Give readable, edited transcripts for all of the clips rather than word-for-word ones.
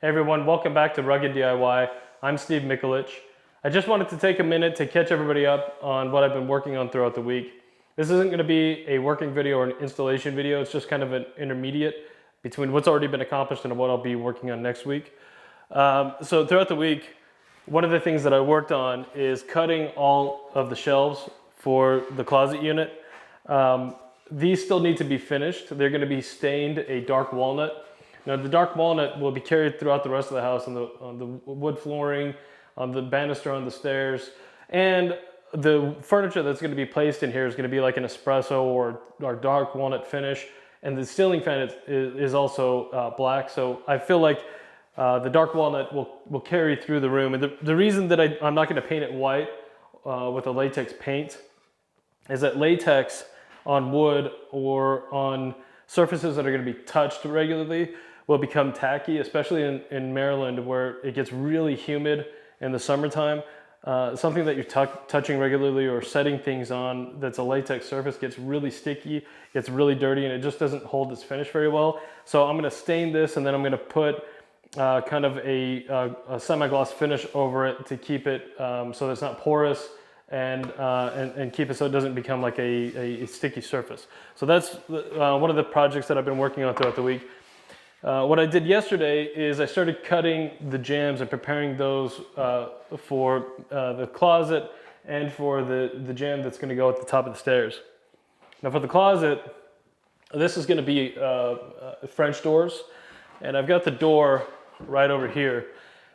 Hey everyone, welcome back to Rugged DIY. I'm Steve Mikulich. I just wanted to take a minute to catch everybody up on what I've been working on throughout the week. This isn't going to be a working video or an installation video, it's just kind of an intermediate between what's already been accomplished and what I'll be working on next week. So throughout the week, one of the things that I worked on is cutting all of the shelves for the closet unit. These still need to be finished. They're going to be stained a dark walnut. Now the dark walnut will be carried throughout the rest of the house on the wood flooring, on the banister on the stairs, and the furniture that's going to be placed in here is going to be like an espresso or dark walnut finish, and the ceiling fan is also black. So I feel like the dark walnut will carry through the room. And the reason that I'm not going to paint it white with a latex paint is that latex on wood or on surfaces that are going to be touched regularly will become tacky, especially in Maryland where it gets really humid in the summertime. Something that you're touching regularly or setting things on that's a latex surface gets really sticky, gets really dirty, and it just doesn't hold its finish very well. So I'm going to stain this, and then I'm going to put kind of a semi-gloss finish over it to keep it so that it's not porous and keep it so it doesn't become like a sticky surface. So that's one of the projects that I've been working on throughout the week. What I did yesterday is I started cutting the jambs and preparing those for the closet and for the jamb that's going to go at the top of the stairs. Now for the closet, this is going to be French doors, and I've got the door right over here.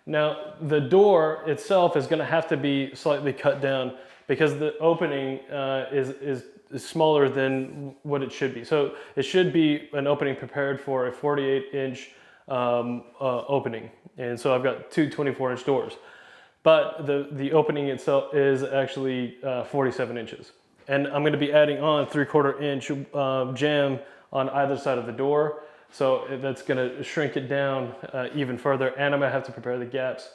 Now the door itself is going to have to be slightly cut down because the opening is smaller than what it should be. So it should be an opening prepared for a 48-inch opening. And so I've got two 24-inch doors. But the opening itself is actually 47 inches. And I'm going to be adding on 3/4 inch jamb on either side of the door. So that's going to shrink it down even further. And I'm going to have to prepare the gaps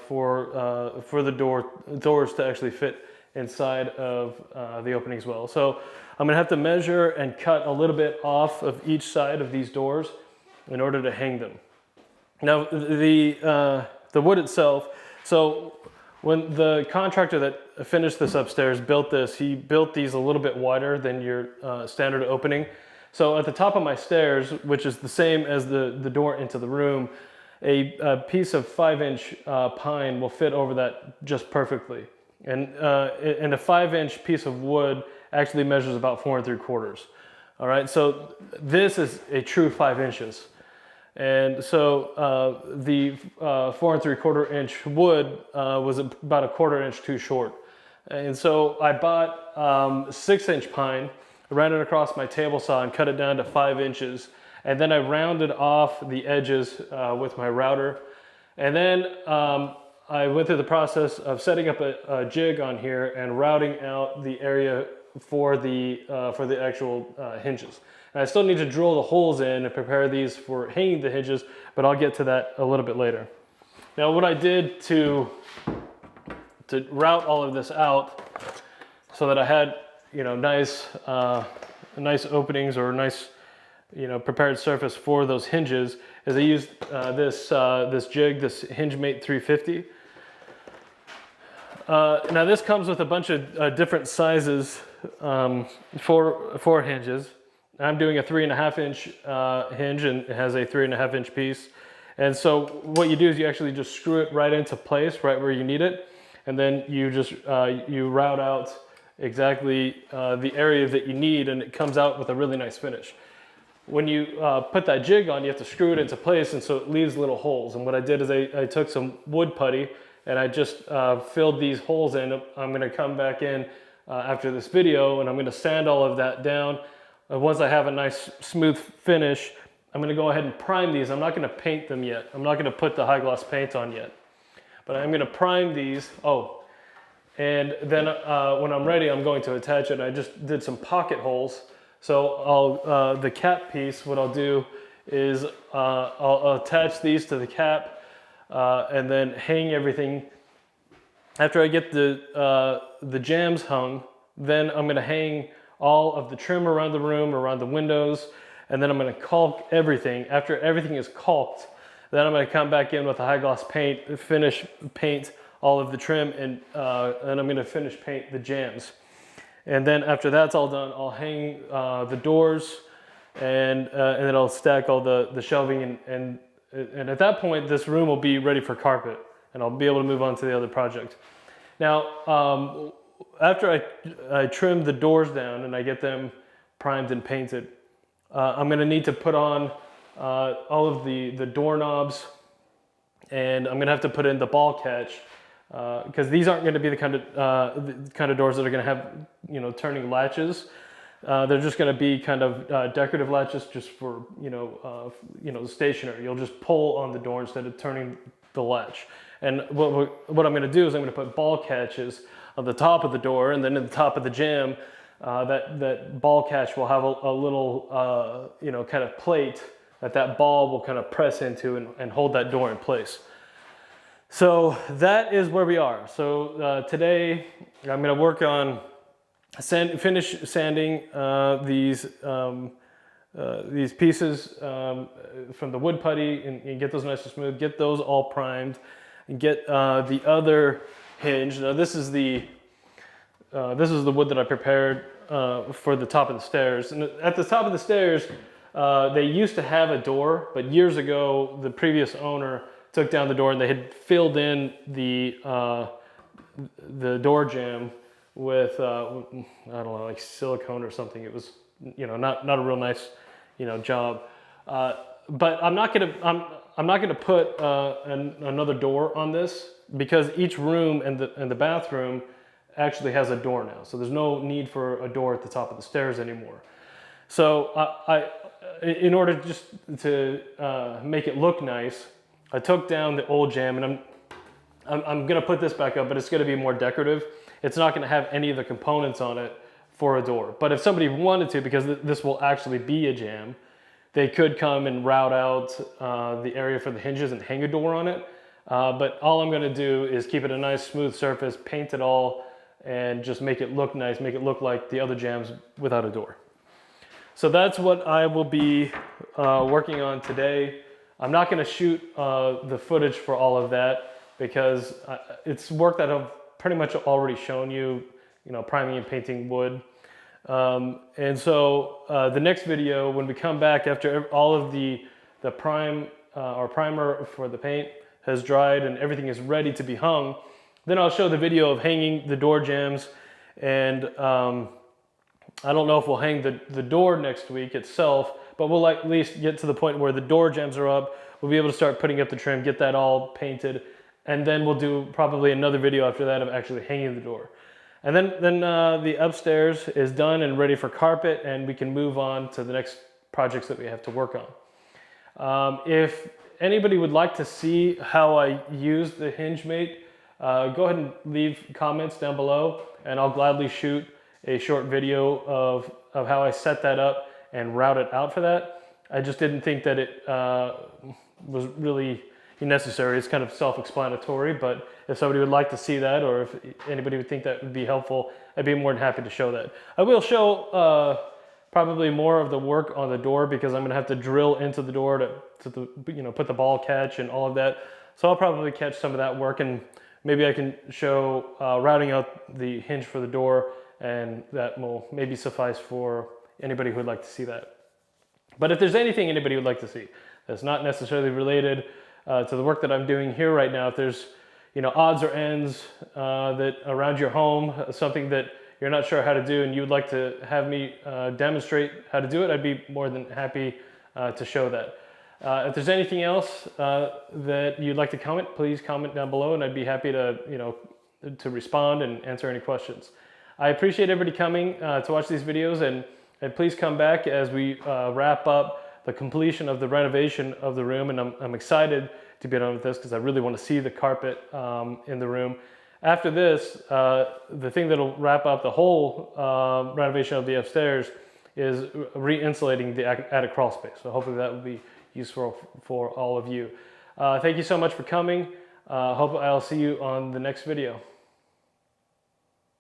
for the doors to actually fit inside of the opening as well. So I'm gonna have to measure and cut a little bit off of each side of these doors in order to hang them. Now the wood itself, so when the contractor that finished this upstairs built this, he built these a little bit wider than your standard opening. So at the top of my stairs, which is the same as the door into the room, a piece of 5-inch pine will fit over that just perfectly. And a 5-inch piece of wood actually measures about 4 3/4. All right, so this is a true 5 inches. And so the 4 3/4 inch wood was about a 1/4 inch too short. And so I bought 6-inch pine, ran it across my table saw and cut it down to 5 inches. And then I rounded off the edges with my router. And then I went through the process of setting up a jig on here and routing out the area for the actual hinges. And I still need to drill the holes in and prepare these for hanging the hinges, but I'll get to that a little bit later. Now what I did to route all of this out so that I had nice openings or nice prepared surface for those hinges is I used this jig, this Hinge Mate 350. Now this comes with a bunch of different sizes for hinges. I'm doing a 3.5 inch hinge, and it has a 3.5 inch piece. And so what you do is you actually just screw it right into place, right where you need it, and then you just you route out exactly the area that you need, and it comes out with a really nice finish. When you put that jig on, you have to screw it into place, and so it leaves little holes. And what I did is I took some wood putty and I just filled these holes in. I'm going to come back in after this video and I'm going to sand all of that down. Once I have a nice smooth finish, I'm going to go ahead and prime these. I'm not going to paint them yet. I'm not going to put the high gloss paint on yet, but I'm going to prime these. Oh, and then when I'm ready, I'm going to attach it. I just did some pocket holes. So the cap piece, what I'll do is I'll attach these to the cap and then hang everything. After I get the jambs hung, then I'm going to hang all of the trim around the room, around the windows, and then I'm going to caulk everything. After everything is caulked, Then I'm going to come back in with a high gloss paint, paint all of the trim, and I'm going to finish paint the jambs. And then after that's all done, I'll hang the doors, and then I'll stack all the shelving, and at that point, this room will be ready for carpet, and I'll be able to move on to the other project. Now, after I trim the doors down and I get them primed and painted, I'm going to need to put on all of the doorknobs, and I'm going to have to put in the ball catch, because these aren't going to be the kind of doors that are going to have, you know, turning latches. They're just going to be kind of decorative latches, just for stationary. You'll just pull on the door instead of turning the latch. And what I'm going to do is I'm going to put ball catches on the top of the door, and then at the top of the jamb, that ball catch will have a little kind of plate that ball will kind of press into and hold that door in place. So that is where we are. So today I'm going to work on finish sanding these pieces from the wood putty, and get those nice and smooth, get those all primed, and get the other hinge. Now this is the wood that I prepared for the top of the stairs. And at the top of the stairs, they used to have a door, but years ago the previous owner took down the door, and they had filled in the door jamb with I don't know, like silicone or something. It was, you know, not a real nice, you know, job. But I'm not gonna put another door on this, because each room and the bathroom actually has a door now. So there's no need for a door at the top of the stairs anymore. So in order just to make it look nice, I took down the old jamb, and I'm gonna put this back up, but it's gonna be more decorative. It's not gonna have any of the components on it for a door. But if somebody wanted to, because this will actually be a jamb, they could come and route out the area for the hinges and hang a door on it. But all I'm gonna do is keep it a nice smooth surface, paint it all, and just make it look nice, make it look like the other jambs without a door. So that's what I will be working on today. I'm not gonna shoot the footage for all of that, because it's work that I've pretty much already shown you, you know, priming and painting wood. And so the next video, when we come back after all of the primer for the paint has dried and everything is ready to be hung, then I'll show the video of hanging the door jambs. And I don't know if we'll hang the door next week itself, but we'll at least get to the point where the door jambs are up. We'll be able to start putting up the trim, get that all painted, and then we'll do probably another video after that of actually hanging the door. And then the upstairs is done and ready for carpet, and we can move on to the next projects that we have to work on. If anybody would like to see how I use the hinge mate, go ahead and leave comments down below, and I'll gladly shoot a short video of how I set that up and route it out for that. I just didn't think that it was really necessary. It's kind of self-explanatory, but if somebody would like to see that, or if anybody would think that would be helpful, I'd be more than happy to show that. I will show probably more of the work on the door, because I'm gonna have to drill into the door to put the ball catch and all of that. So I'll probably catch some of that work, and maybe I can show routing out the hinge for the door, and that will maybe suffice for anybody who would like to see that. But if there's anything anybody would like to see that's not necessarily related to the work that I'm doing here right now, if there's odds or ends that around your home, something that you're not sure how to do and you'd like to have me demonstrate how to do it, I'd be more than happy to show that. If there's anything else that you'd like to comment, please comment down below, and I'd be happy to to respond and answer any questions. I appreciate everybody coming to watch these videos, and please come back as we wrap up the completion of the renovation of the room. And I'm excited to be done with this, because I really want to see the carpet in the room. After this, the thing that'll wrap up the whole renovation of the upstairs is re-insulating the attic crawl space. So hopefully that will be useful for all of you. Thank you so much for coming. Hope I'll see you on the next video.